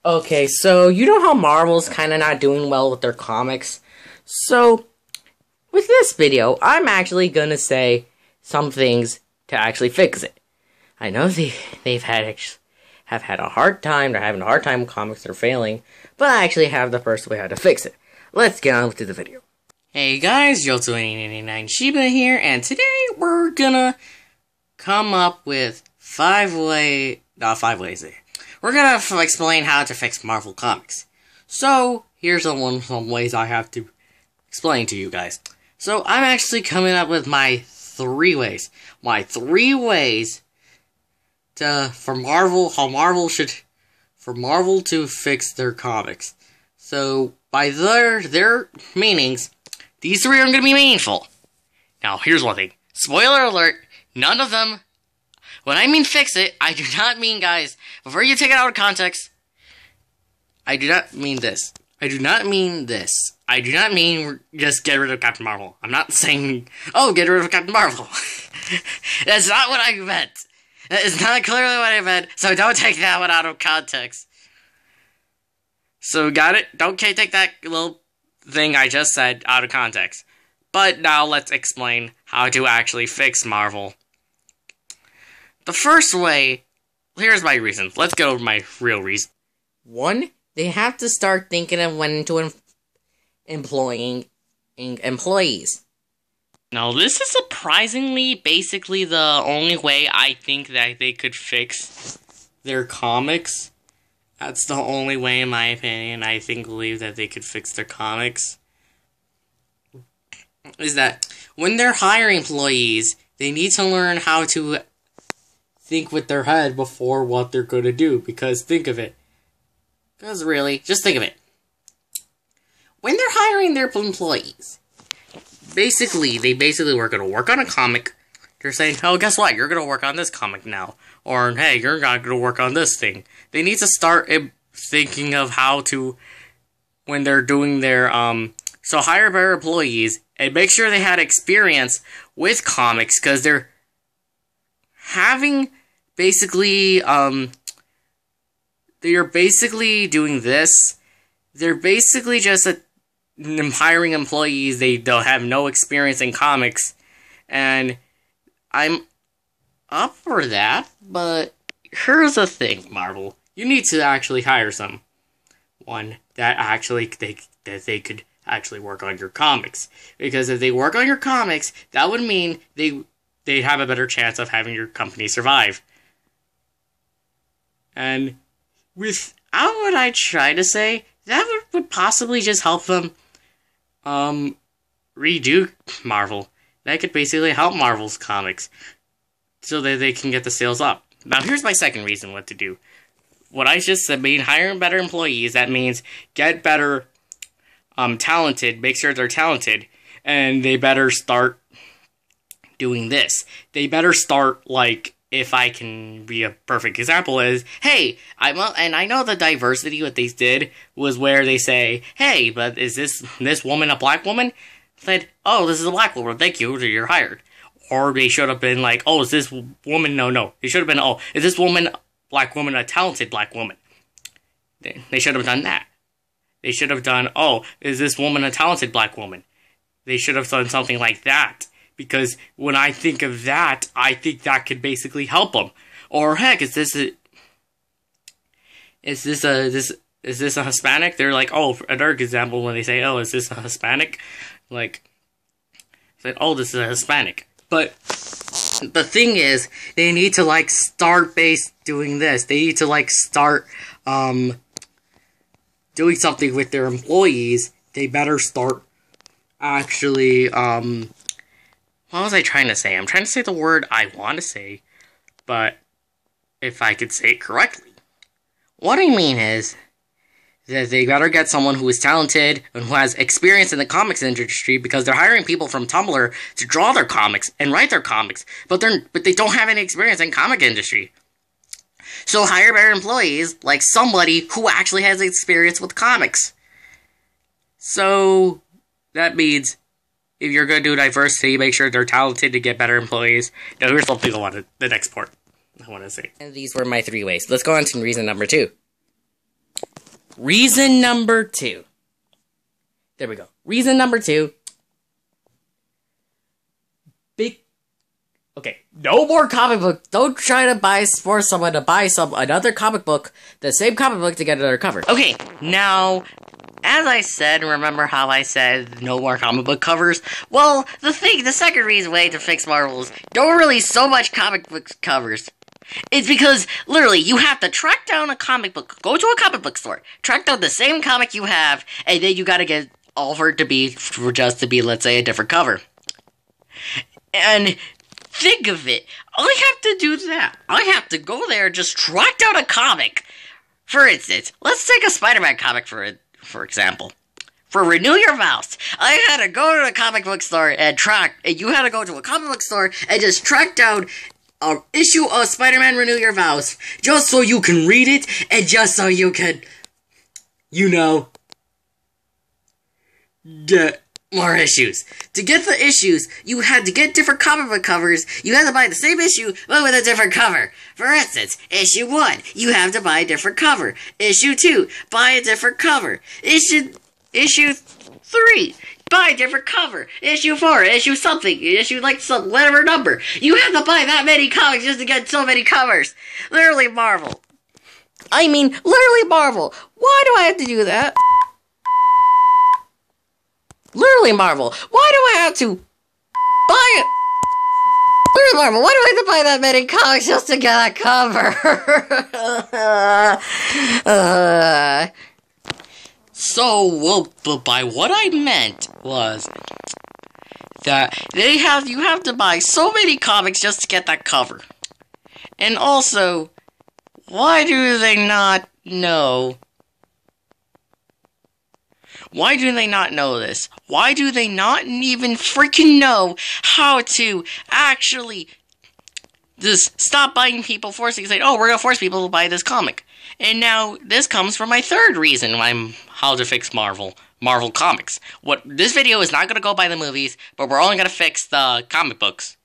Okay, so you know how Marvel's kind of not doing well with their comics? So, with this video, I'm actually gonna say some things to actually fix it. I know they've had a hard time, they're having a hard time with comics that are failing, but I actually have the first way how to fix it. Let's get on to the video. Hey guys, Yoto89 Shiba here, and today we're gonna come up with 5 ways. We're gonna explain how to fix Marvel Comics. So, here's some ways I have to explain to you guys. So, I'm actually coming up with my 3 ways. My 3 ways for Marvel to fix their comics. So, by their meanings, these 3 are gonna be meaningful. Now, here's one thing. Spoiler alert, none of them. When I mean fix it, I do not mean, guys, before you take it out of context, I do not mean this. I do not mean this. I do not mean just get rid of Captain Marvel. I'm not saying, oh, get rid of Captain Marvel. That's not what I meant. That is not clearly what I meant, so don't take that one out of context. So, got it? Don't take that little thing I just said out of context. But now let's explain how to actually fix Marvel. The first way, here's my reasons. Let's go over my real reason. 1, they have to start thinking of when to employing employees. Now, this is surprisingly basically the only way I think that they could fix their comics. That's the only way, in my opinion, I believe that they could fix their comics. Is that when they're hiring employees, they need to learn how to think with their head before what they're going to do. Because think of it. Because really, just think of it. When they're hiring their employees, they were going to work on a comic. They're saying, oh, guess what? You're going to work on this comic now. Or, hey, you're not going to work on this thing. They need to start thinking of how to, when they're doing their, so hire better employees and make sure they had experience with comics, because they're having basically, they're basically doing this. They're basically just hiring employees. They don't have no experience in comics, and I'm up for that, but here's the thing, Marvel. You need to actually hire someone that they could actually work on your comics. Because if they work on your comics, that would mean they'd have a better chance of having your company survive. And without what I try to say, that would possibly just help them redo Marvel. That could basically help Marvel's comics so that they can get the sales up. Now, here's my second reason what to do. What I just said, hiring better employees, that means get better talented, make sure they're talented, and they better start doing this. They better start, like, if I can be a perfect example is, hey, and I know the diversity what they did was where they say, hey, but is this woman a black woman? Said, oh, this is a black woman, thank you, you're hired. Or they should have been like, oh, is this woman, no. They should have been, oh, is this black woman, a talented black woman? They should have done that. They should have done, oh, is this woman a talented black woman? They should have done something like that. Because when I think of that, I think that could basically help them. Or heck, is this a Hispanic? They're like, oh, another example when they say, oh, is this a Hispanic? Like, say, oh, this is a Hispanic. But the thing is, they need to, like, start doing this. They need to, like, start doing something with their employees. They better start actually, what was I trying to say? I'm trying to say the word I want to say, but if I could say it correctly. What I mean is that they better get someone who is talented and who has experience in the comics industry, because they're hiring people from Tumblr to draw their comics and write their comics, but they don't have any experience in comic industry. So hire better employees, like somebody who actually has experience with comics. So that means if you're going to do diversity, make sure they're talented to get better employees. Now here's something the next part I want to say. And these were my 3 ways. Let's go on to reason number 2. Reason number 2. There we go. Reason number 2. Okay, no more comic book. Don't try to force someone to buy another comic book, the same comic book, to get another cover. Okay, now, as I said, remember how I said no more comic book covers? Well, the second reason way to fix Marvel is don't release so much comic book covers. It's because, literally, you have to track down a comic book, go to a comic book store, track down the same comic you have, and then you gotta get offered to be, let's say, a different cover. And think of it. I have to do that. I have to go there and just track down a comic. For instance, let's take a Spider-Man comic for example. For Renew Your Vows, I had to go to a comic book store and you had to go to a comic book store and just track down an issue of Spider-Man Renew Your Vows, just so you can read it, and just so you can, get more issues. To get the issues, you had to get different comic book covers. You had to buy the same issue, but with a different cover. For instance, issue 1, you have to buy a different cover. Issue 2, buy a different cover. Issue 3, buy a different cover. Issue 4, issue something, issue whatever number. You have to buy that many comics just to get so many covers. Literally Marvel. Literally Marvel. Why do I have to do that? Literally Marvel. Why do I have to buy it? Literally Marvel. Why do I have to buy that many comics just to get a cover? By what I meant was that you have to buy so many comics just to get that cover. And also, why do they not know? Why do they not know this? Why do they not even freaking know how to actually just stop buying people, forcing, saying, oh, we're gonna force people to buy this comic. And now, this comes from my third reason how to fix Marvel Comics. This video is not gonna go by the movies, but we're only gonna fix the comic books.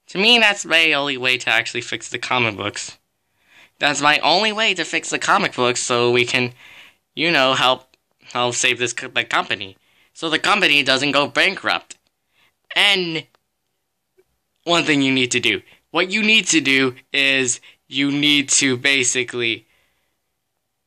To me, that's my only way to actually fix the comic books. That's my only way to fix the comic books, so we can, help save the company. So the company doesn't go bankrupt. And one thing you need to do. What you need to do is you need to basically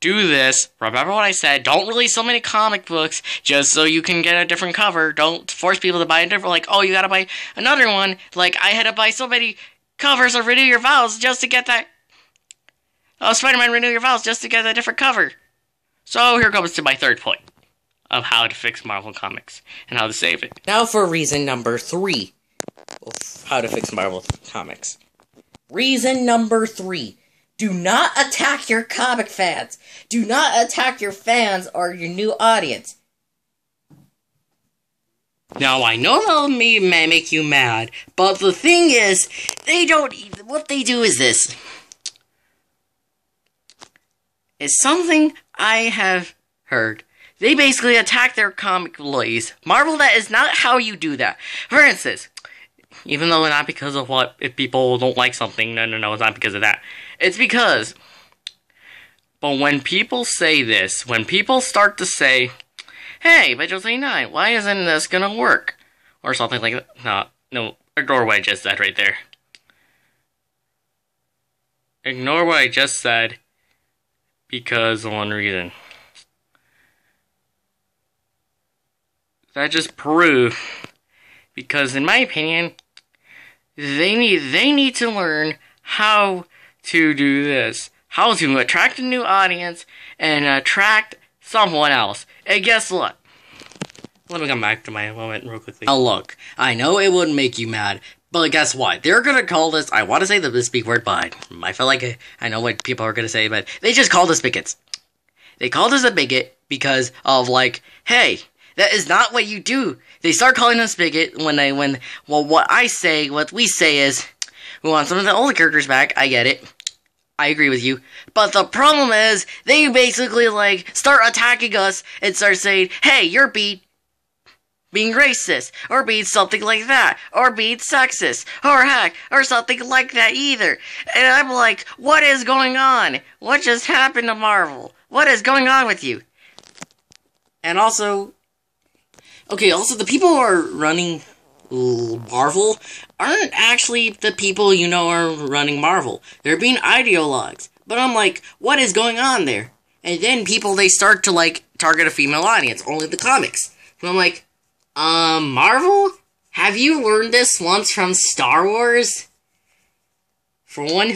do this. Remember what I said. Don't release so many comic books just so you can get a different cover. Don't force people to buy a different, oh, you gotta buy another one. I had to buy so many covers of Renew Your Vows just to get that. Spider-Man Renew Your Vows just to get a different cover. So here comes to my third point of how to fix Marvel Comics and how to save it. Now for reason number 3 of how to fix Marvel Comics. Reason number 3. Do not attack your comic fans. Do not attack your fans or your new audience. Now, I know that may make you mad, but the thing is, what they do is this. It's something I have heard. They basically attack their comic employees. Marvel, that is not how you do that. For instance, even though not because of if people don't like something, no, it's not because of that. It's because, but when people say this, when people start to say, hey, Vigil 39, why isn't this gonna work? Or something like that. No, ignore what I just said right there. Ignore what I just said. Because of one reason. That just proved, because in my opinion, they need to learn how to do this. How to attract a new audience and attract someone else. And guess what? Let me come back to my moment real quickly. Now look, I know it would make you mad, but guess what? They're gonna call this, I want to say the big word, but I feel like I know what people are gonna say, but they just called us bigots. They called us a bigot because of hey, that is not what you do. They start calling us bigot what we say is, we want some of the older characters back, I get it. I agree with you. But the problem is, they basically start attacking us and start saying, hey, you're beat. being racist, or being something like that, or being sexist, or heck, or something like that either. And I'm like, what is going on? What just happened to Marvel? What is going on with you? And also, also the people who are running Marvel aren't actually the people you know are running Marvel. They're being ideologues. But I'm like, what is going on there? And then they start to, like, target a female audience, only the comics. And I'm like, Marvel? Have you learned this once from Star Wars? For one,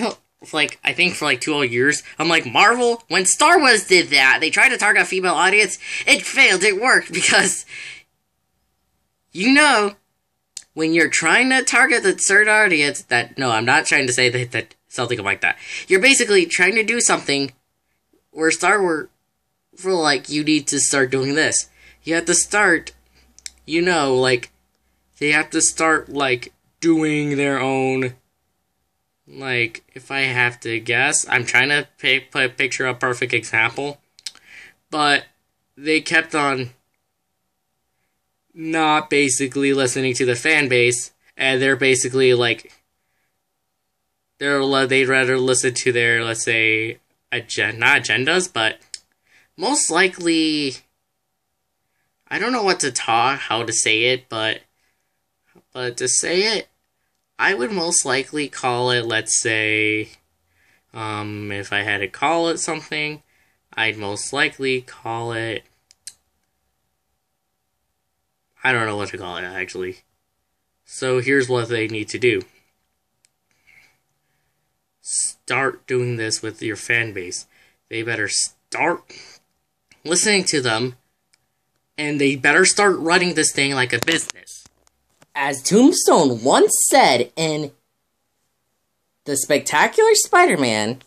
I think for 2 whole years, I'm like, Marvel, when Star Wars did that, they tried to target a female audience, it failed, it worked, because, when you're trying to target the certain audience, no, I'm not trying to say that something like that. You're basically trying to do something where Star Wars, you need to start doing this. You have to start, they have to start, doing their own, if I have to guess, I'm trying to picture a perfect example, but they kept on not basically listening to the fan base, and they're basically, they'd rather listen to their, let's say, not agendas, but most likely, I don't know how to say it, but to say it, I would most likely call it, let's say, if I had to call it something, I'd most likely call it, I don't know what to call it, actually. So here's what they need to do. Start doing this with your fan base. They better start listening to them, and they better start running this thing like a business. As Tombstone once said in The Spectacular Spider-Man,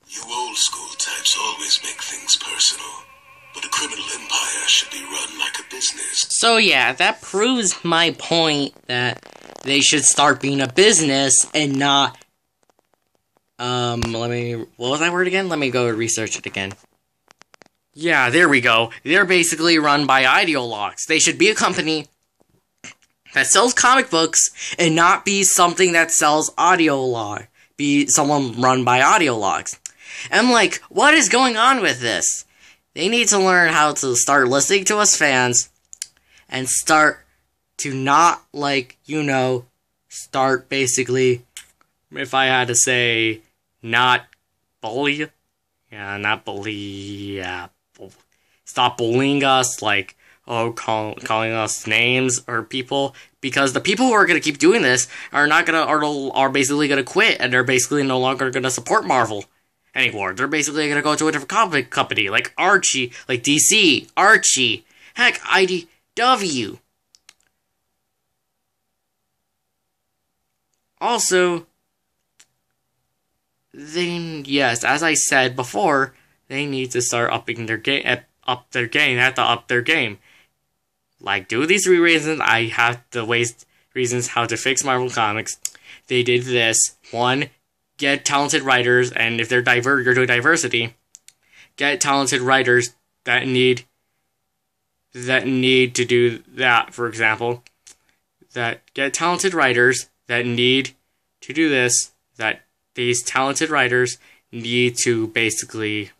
"You old school types always make things personal, but a criminal empire should be run like a business." So yeah, that proves my point that they should start being a business and not, what was that word again? Let me go research it again. Yeah, there we go. They're basically run by ideologues. They should be a company that sells comic books and not be something that sells audiologue. Be someone run by ideologues. And I'm like, what is going on with this? They need to learn how to start listening to us fans and start to not, start basically, if I had to say, not bully. Yeah, not bully. Yeah. Stop bullying us, calling us names or people, because the people who are going to keep doing this are basically going to quit, and they're basically no longer going to support Marvel anymore. They're basically going to go to a different comic company, like Archie, like DC, Archie, heck, IDW. Also, then, yes, as I said before, they need to start upping their game, have to up their game. Do these 3 reasons, I have the reasons how to fix Marvel Comics. They did this. 1, get talented writers, and if you're doing diversity, get talented writers that need to do that, for example. Get talented writers that need to do this, that these talented writers need to basically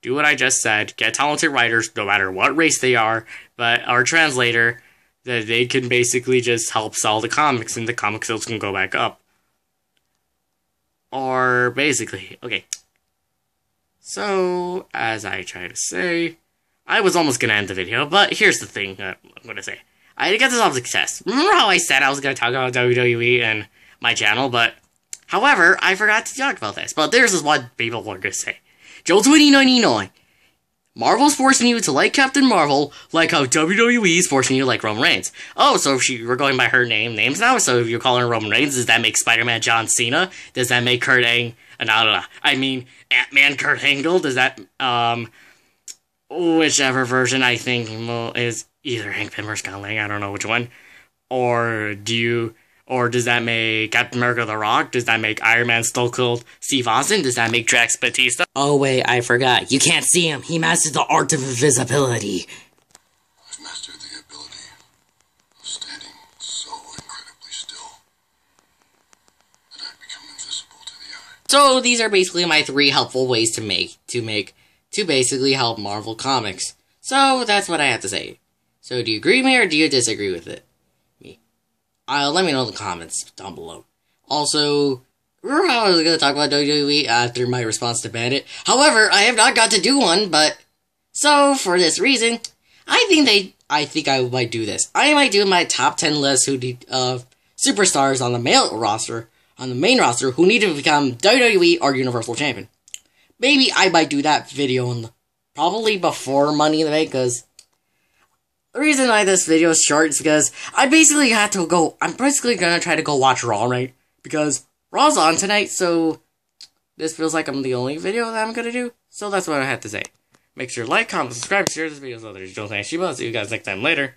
do what I just said, get talented writers, no matter what race they are, but our translator, that they can basically just help sell the comics, and the comic sales can go back up. Or, basically, okay. So, as I try to say, I was almost going to end the video, but here's the thing I'm going to say. I didn't get this off the test. Remember how I said I was going to talk about WWE and my channel, but, however, I forgot to talk about this. But this is what people were going to say. Joe2099. Marvel's forcing you to like Captain Marvel, like how WWE is forcing you to like Roman Reigns. Oh, so if we're going by her names now, so if you're calling her Roman Reigns, does that make Spider-Man John Cena? Does that make Ant-Man Kurt Angle? Does that, whichever version I think is either Hank Pym or Scott Lang, I don't know which one. Or does that make Captain America The Rock? Does that make Iron Man Stone Cold Steve Austin? Does that make Drax Batista? Oh wait, I forgot. You can't see him. He mastered the art of invisibility. I've mastered the ability So these are basically my 3 helpful ways to basically help Marvel Comics. So that's what I have to say. So do you agree with me or do you disagree with it? Let me know in the comments down below. Also, remember how I was going to talk about WWE after my response to Bandit? However, I have not got to do one, but... So, for this reason, I think I might do this. I might do my top 10 list of superstars on the main roster, who need to become WWE or Universal Champion. Maybe I might do that video probably before Money in the Bank, because... The reason why this video is short is because I'm basically going to try to go watch Raw, right? Because Raw's on tonight, so this feels like I'm the only video that I'm going to do. So that's what I have to say. Make sure to like, comment, subscribe, share this video with others. Joel Shiba. See you guys next time later.